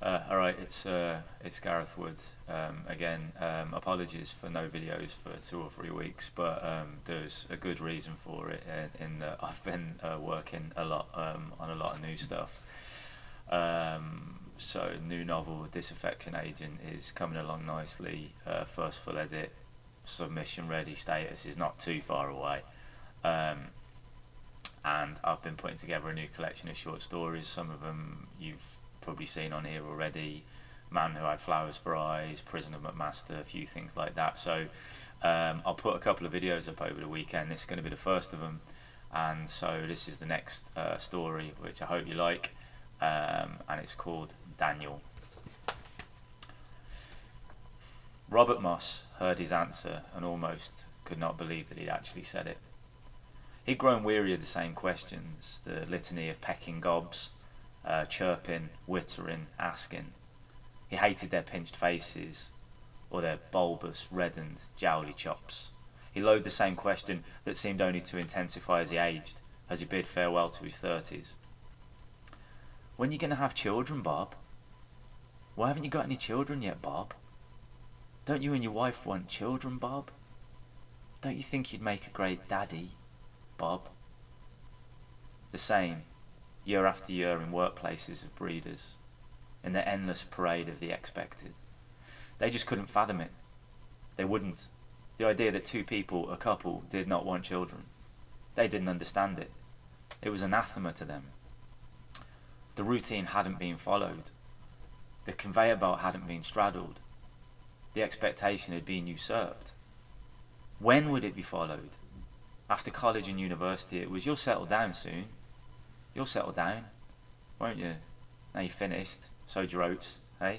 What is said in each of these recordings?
Alright, it's Gareth Wood again. Apologies for no videos for 2 or 3 weeks, but there's a good reason for it, in that I've been working a lot on a lot of new stuff. So new novel, Disaffection Agent, is coming along nicely. First full edit, submission ready status is not too far away. And I've been putting together a new collection of short stories. Some of them you've probably seen on here already: Man Who Had Flowers for Eyes, Prison of McMaster, a few things like that. So I'll put a couple of videos up over the weekend. This is going to be the first of them, and so this is the next story, which I hope you like, and it's called Daniel. Robert Moss heard his answer and almost could not believe that he'd actually said it. He'd grown weary of the same questions, the litany of pecking gobs, chirping, whittering, asking. He hated their pinched faces, or their bulbous, reddened, jowly chops. He loathed the same question that seemed only to intensify as he aged, as he bid farewell to his 30s. When are you going to have children, Bob? Why haven't you got any children yet, Bob? Don't you and your wife want children, Bob? Don't you think you'd make a great daddy, Bob? The same, year after year, in workplaces of breeders, in the endless parade of the expected. They just couldn't fathom it. They wouldn't. The idea that two people, a couple, did not want children. They didn't understand it. It was anathema to them. The routine hadn't been followed. The conveyor belt hadn't been straddled. The expectation had been usurped. When would it be followed? After college and university, it was, you'll settle down soon. You'll settle down, won't you? Now you're finished, sowed your oats, eh?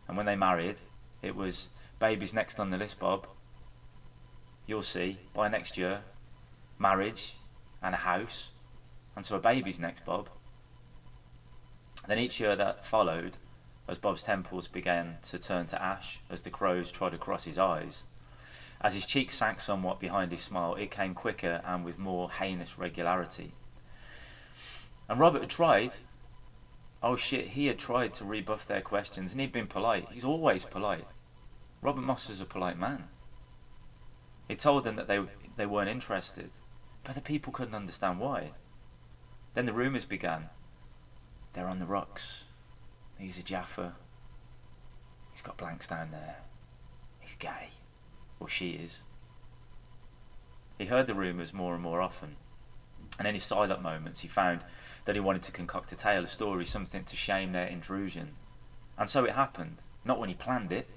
And when they married, it was, baby's next on the list, Bob. You'll see, by next year, marriage and a house, and so a baby's next, Bob. Then each year that followed, as Bob's temples began to turn to ash, as the crows trod across his eyes, as his cheeks sank somewhat behind his smile, it came quicker and with more heinous regularity. And Robert had tried. Oh shit, he had tried to rebuff their questions, and he'd been polite. He's always polite. Robert Moss was a polite man. He told them that they weren't interested, but the people couldn't understand why. Then the rumours began. They're on the rocks. He's a Jaffa. He's got blanks down there. He's gay. Or she is. He heard the rumours more and more often, and in his silent moments he found that he wanted to concoct a tale, a story, something to shame their intrusion. And so it happened, not when he planned it,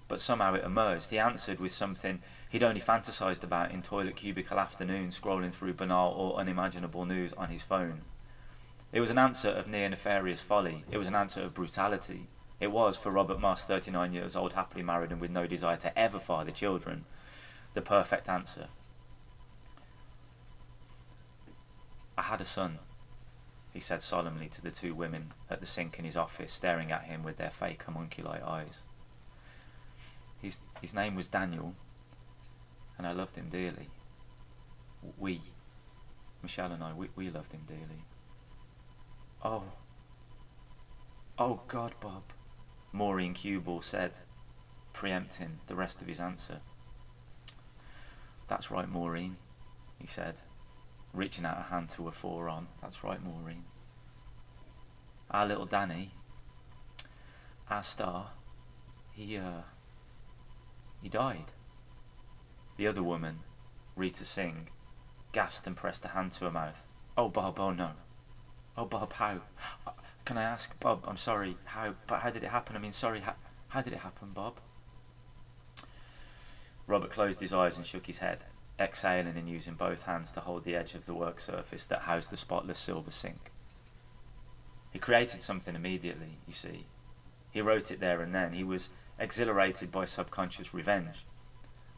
but somehow it emerged. He answered with something he'd only fantasised about in toilet cubicle afternoons, scrolling through banal or unimaginable news on his phone. It was an answer of near nefarious folly. It was an answer of brutality. It was, for Robert Moss, 39 years old, happily married and with no desire to ever father children, the perfect answer. I had a son, he said solemnly to the two women at the sink in his office, staring at him with their fake homunculi eyes. His name was Daniel, and I loved him dearly. We, Michelle and I, we loved him dearly. Oh God, Bob, Maureen Cuball said, preempting the rest of his answer. That's right, Maureen, he said, reaching out a hand to her forearm. That's right, Maureen. Our little Danny, our star, he died. The other woman, Rita Singh, gasped and pressed a hand to her mouth. Oh, Bob, oh no. Oh, Bob, how? Can I ask, Bob, I'm sorry, how did it happen? I mean, sorry, how did it happen, Bob? Robert closed his eyes and shook his head, exhaling and using both hands to hold the edge of the work surface that housed the spotless silver sink. He created something immediately, you see. He wrote it there and then. He was exhilarated by subconscious revenge.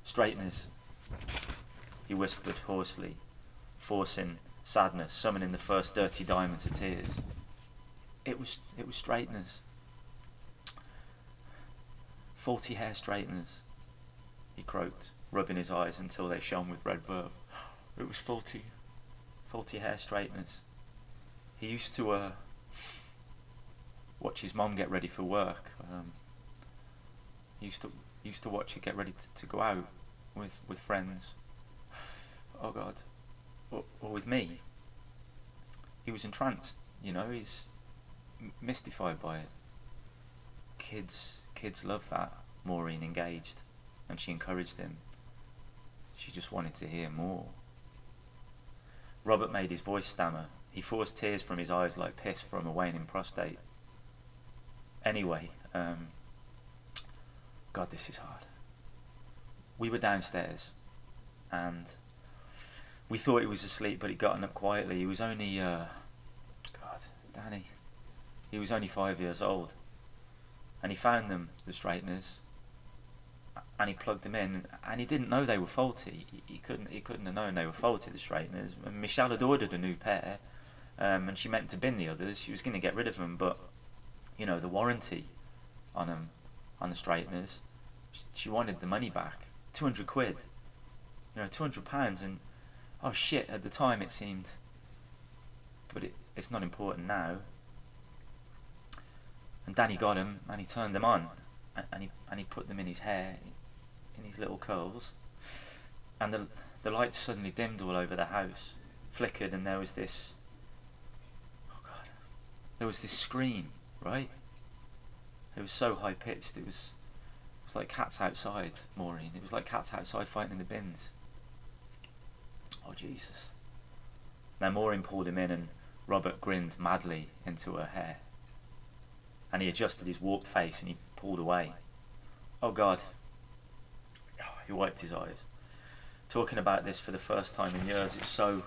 Straightness, he whispered hoarsely, forcing sadness, summoning the first dirty diamond to tears. It was straighteners. 40 hair straighteners, he croaked, rubbing his eyes until they shone with red verve. It was 40 hair straighteners. He used to, watch his mum get ready for work. He used to watch her get ready to go out with friends. Oh God, or with me. He was entranced, he's mystified by it. Kids love that. Maureen engaged, and she encouraged him. She just wanted to hear more. Robert made his voice stammer. He forced tears from his eyes like piss from a waning prostate. Anyway, God, this is hard. We were downstairs, and we thought he was asleep, but he'd gotten up quietly. He was only, Danny, he was only 5 years old. And he found them, the straighteners, and he plugged them in, and he didn't know they were faulty. He couldn't have known they were faulty, the straighteners. And Michelle had ordered a new pair, and she meant to bin the others. She was going to get rid of them, but the warranty on them, on the straighteners, she wanted the money back. 200 quid, £200, and oh shit, at the time it seemed, but it's not important now. And Danny got him, and he turned them on, and he put them in his hair, in his little curls, and the lights suddenly dimmed all over the house, flickered, and there was this, there was this scream, right? It was so high pitched. It was like cats outside, Maureen. It was like cats outside fighting in the bins. Oh Jesus! Now Maureen pulled him in, and Robert grinned madly into her hair. And he adjusted his warped face, and he pulled away. Oh God. He wiped his eyes. Talking about this for the first time in years, it's so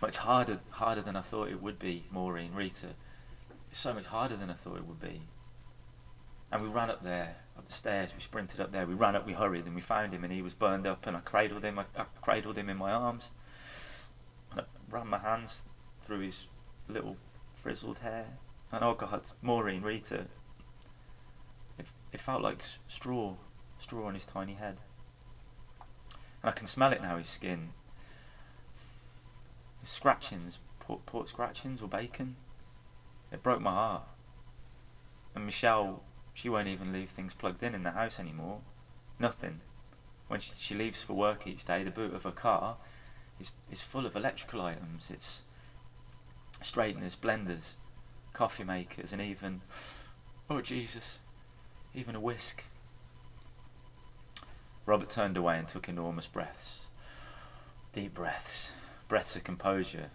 much harder than I thought it would be, Maureen, Rita. It's so much harder than I thought it would be. And we ran up there, up the stairs, we sprinted up there, we ran up, we hurried, and we found him, and he was burned up, and I cradled him in my arms, and I ran my hands through his little frizzled hair, and oh God, Maureen, Rita, it felt like straw on his tiny head. And I can smell it now, his skin. His scratchings, pork scratchings or bacon. It broke my heart. And Michelle, she won't even leave things plugged in the house anymore. Nothing. When she leaves for work each day, the boot of her car is full of electrical items. It's straighteners, blenders, coffee makers, and even, oh Jesus, even a whisk. Robert turned away and took enormous breaths. Deep breaths. Breaths of composure.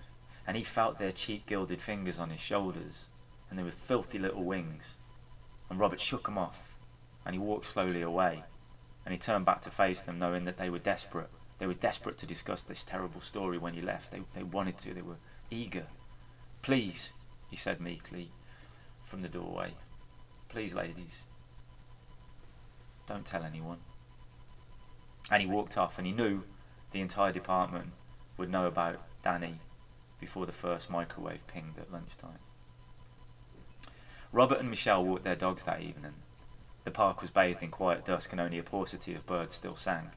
And he felt their cheap gilded fingers on his shoulders, and they were filthy little wings. And Robert shook them off, and he walked slowly away, and he turned back to face them, knowing that they were desperate. They were desperate to discuss this terrible story when he left. They wanted to, they were eager. Please, he said meekly from the doorway. Please, ladies, don't tell anyone. And he walked off, and he knew the entire department would know about Danny before the first microwave pinged at lunchtime. Robert and Michelle walked their dogs that evening. The park was bathed in quiet dusk, and only a paucity of birds still sang.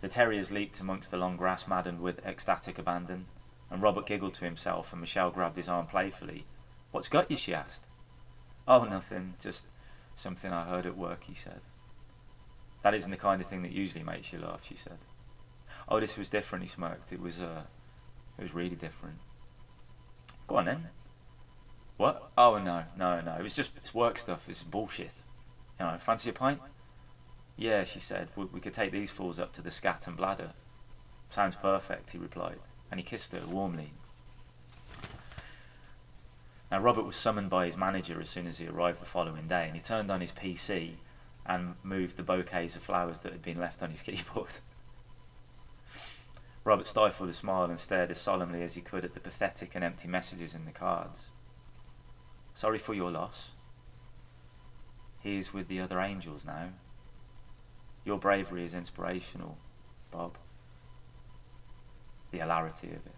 The terriers leaped amongst the long grass, maddened with ecstatic abandon, and Robert giggled to himself, and Michelle grabbed his arm playfully. "What's got you?" she asked. "Oh, nothing, just something I heard at work," he said. "That isn't the kind of thing that usually makes you laugh," she said. "Oh, this was different," he smirked. It was really different." "Go on then." "What? Oh, no. It's work stuff, it's bullshit. Fancy a pint?" "Yeah," she said, we could take these fools up to the Scat and Bladder." "Sounds perfect," he replied, and he kissed her warmly. Now, Robert was summoned by his manager as soon as he arrived the following day, and he turned on his PC and moved the bouquets of flowers that had been left on his keyboard. Robert stifled a smile and stared as solemnly as he could at the pathetic and empty messages in the cards. "Sorry for your loss. He is with the other angels now. Your bravery is inspirational, Bob." The hilarity of it.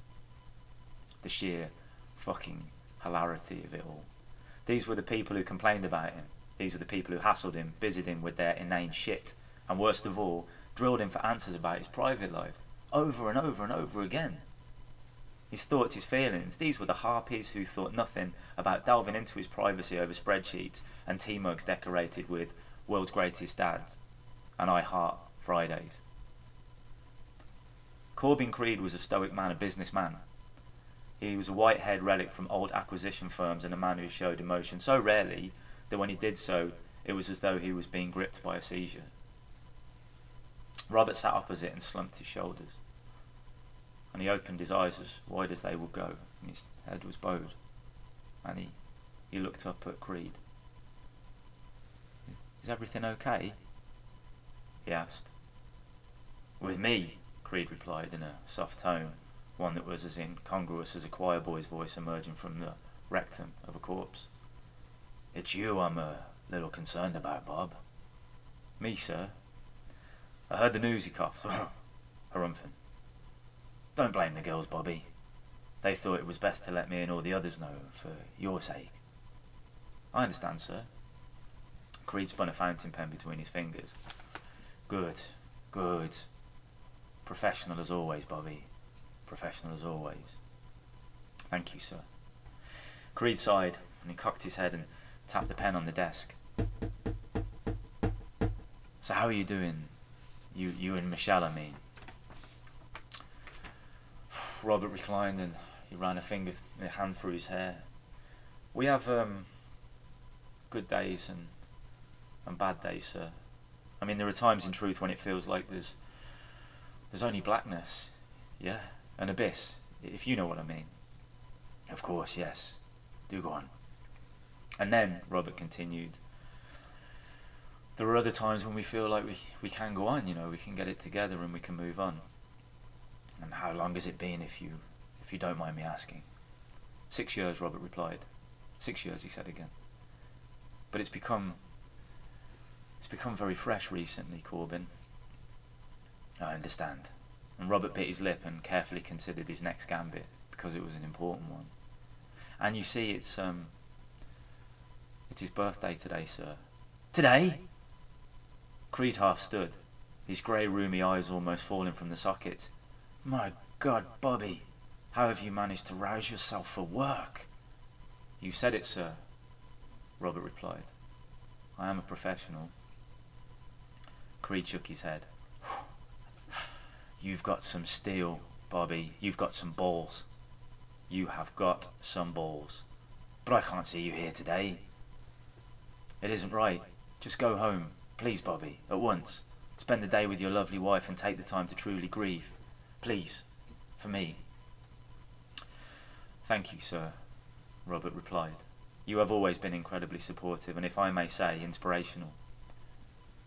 The sheer fucking hilarity of it all. These were the people who complained about him. These were the people who hassled him, busied him with their inane shit, and worst of all, drilled him for answers about his private life, over and over and over again. His thoughts, his feelings, these were the harpies who thought nothing about delving into his privacy over spreadsheets and tea mugs decorated with "World's Greatest Dads" and "I Heart Fridays." Corbin Creed was a stoic man, a businessman. He was a white-haired relic from old acquisition firms and a man who showed emotion so rarely that when he did so, it was as though he was being gripped by a seizure. Robert sat opposite and slumped his shoulders, and he opened his eyes as wide as they would go, and his head was bowed, and he looked up at Creed. Is everything okay? He asked. With me, Creed replied in a soft tone, one that was as incongruous as a choir boy's voice emerging from the rectum of a corpse. It's you I'm a little concerned about, Bob. Me, sir? I heard the news, he coughed. Harumphing. Don't blame the girls, Bobby. They thought it was best to let me and all the others know, for your sake. I understand, sir. Creed spun a fountain pen between his fingers. Good, good. Professional as always, Bobby. Professional as always. Thank you, sir. Creed sighed, and he cocked his head and tapped the pen on the desk. So how are you doing? You and Michelle, I mean. Robert reclined and he ran a hand through his hair. We have good days and bad days, sir. I mean, there are times in truth when it feels like there's only blackness, yeah, an abyss, if you know what I mean. Of course, yes. Do go on. And then, Robert continued, there are other times when we feel like we can go on, you know, we can get it together and we can move on. And how long has it been, if you don't mind me asking? 6 years, Robert replied. 6 years, he said again. But it's become very fresh recently, Corbin. I understand. And Robert bit his lip and carefully considered his next gambit, because it was an important one. And you see, it's his birthday today, sir. Today? Creed half stood, his grey roomy eyes almost falling from the sockets. My God, Bobby, how have you managed to rouse yourself for work? You said it, sir, Robert replied. I am a professional. Creed shook his head. You've got some steel, Bobby. You've got some balls. You have got some balls. But I can't see you here today. It isn't right. Just go home, please, Bobby, at once. Spend the day with your lovely wife and take the time to truly grieve. Please, for me. Thank you, sir, Robert replied. You have always been incredibly supportive and, if I may say, inspirational.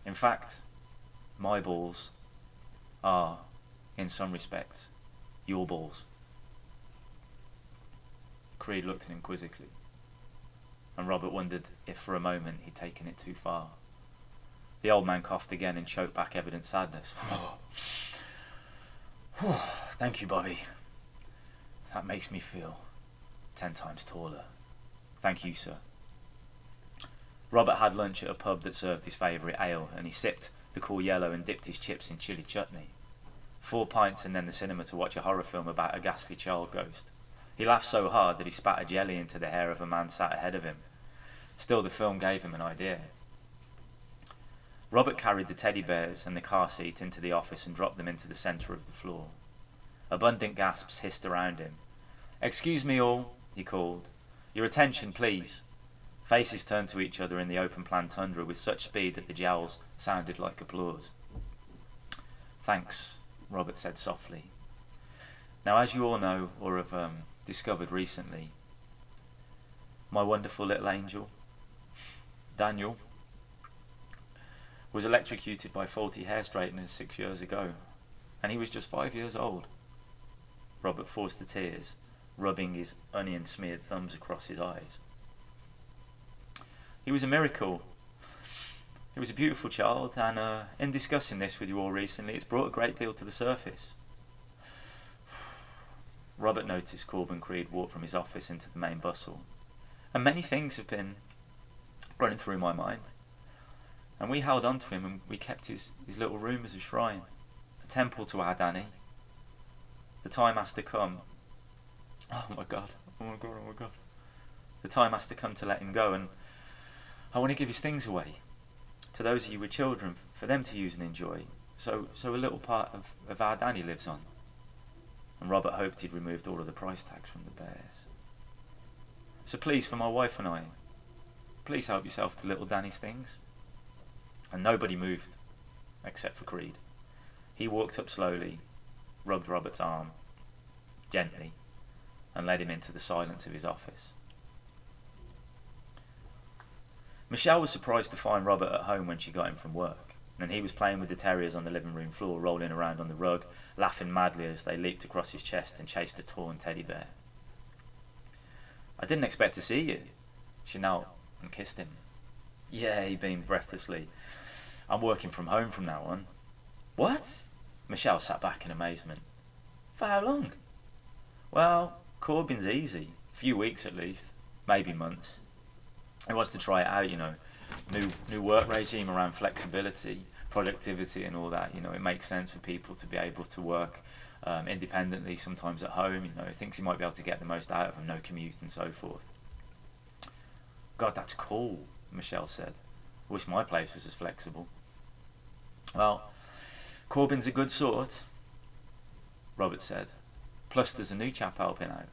In fact, my balls are, in some respects, your balls. Creed looked at him quizzically, and Robert wondered if for a moment he'd taken it too far. The old man coughed again and choked back evident sadness. Thank you, Bobby. That makes me feel 10 times taller. Thank you, sir. Robert had lunch at a pub that served his favourite ale, and he sipped the cool yellow and dipped his chips in chilli chutney. 4 pints and then the cinema to watch a horror film about a ghastly child ghost. He laughed so hard that he spat a jelly into the hair of a man sat ahead of him. Still, the film gave him an idea. Robert carried the teddy bears and the car seat into the office and dropped them into the centre of the floor. Abundant gasps hissed around him. Excuse me all, he called. Your attention, please. Faces turned to each other in the open-plan tundra with such speed that the jowls sounded like applause. Thanks, Robert said softly. Now, as you all know, or have discovered recently, my wonderful little angel, Daniel, was electrocuted by faulty hair straighteners 6 years ago, and he was just 5 years old. Robert forced the tears, rubbing his onion-smeared thumbs across his eyes. He was a miracle. He was a beautiful child, and in discussing this with you all recently, it's brought a great deal to the surface. Robert noticed Corbin Creed walk from his office into the main bustle, and many things have been running through my mind. And we held on to him, and we kept his little room as a shrine, a temple to our Danny. The time has to come Oh my god, oh my god, oh my god. The time has to come to let him go, and I want to give his things away to those of you with children for them to use and enjoy. So a little part of our Danny lives on. And Robert hoped he'd removed all of the price tags from the bears. So please, for my wife and I, please help yourself to little Danny's things. And nobody moved, except for Creed. He walked up slowly, rubbed Robert's arm, gently, and led him into the silence of his office. Michelle was surprised to find Robert at home when she got him from work, and he was playing with the terriers on the living room floor, rolling around on the rug, laughing madly as they leaped across his chest and chased a torn teddy bear. "I didn't expect to see you." She knelt and kissed him. "Yeah," he beamed breathlessly. "I'm working from home from now on." "What?" Michelle sat back in amazement. "For how long?" "Well, Corbyn's easy. A few weeks at least. Maybe months. He wants to try it out, you know. New work regime around flexibility, productivity and all that. You know, it makes sense for people to be able to work independently, sometimes at home. You know, he thinks he might be able to get the most out of them, no commute and so forth." "God, that's cool," Michelle said. "I wish my place was as flexible." "Well, Corbyn's a good sort," Robert said. "Plus there's a new chap helping out."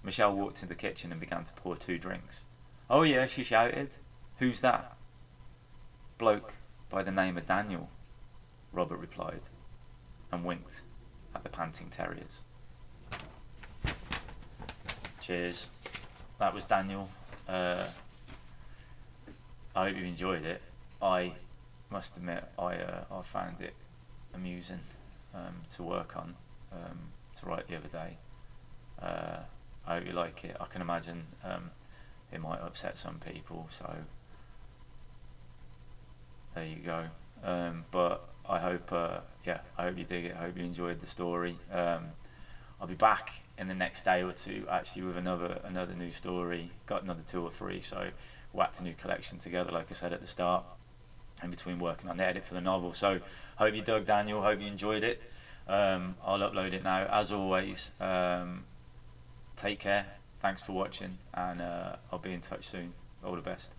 Michelle walked into the kitchen and began to pour 2 drinks. "Oh yeah," she shouted. "Who's that?" "Bloke by the name of Daniel," Robert replied, and winked at the panting terriers. Cheers. That was Daniel. I hope you enjoyed it. I must admit, I found it amusing to work on, to write the other day. I hope you like it. I can imagine it might upset some people, so there you go. But I hope, I hope you dig it. I hope you enjoyed the story. I'll be back in the next day or two, actually, with another new story. Got another 2 or 3, so whacked a new collection together, like I said at the start, in between working on the edit for the novel. So hope you dug Daniel. Hope you enjoyed it. I'll upload it now. As always, take care. Thanks for watching, and I'll be in touch soon. All the best.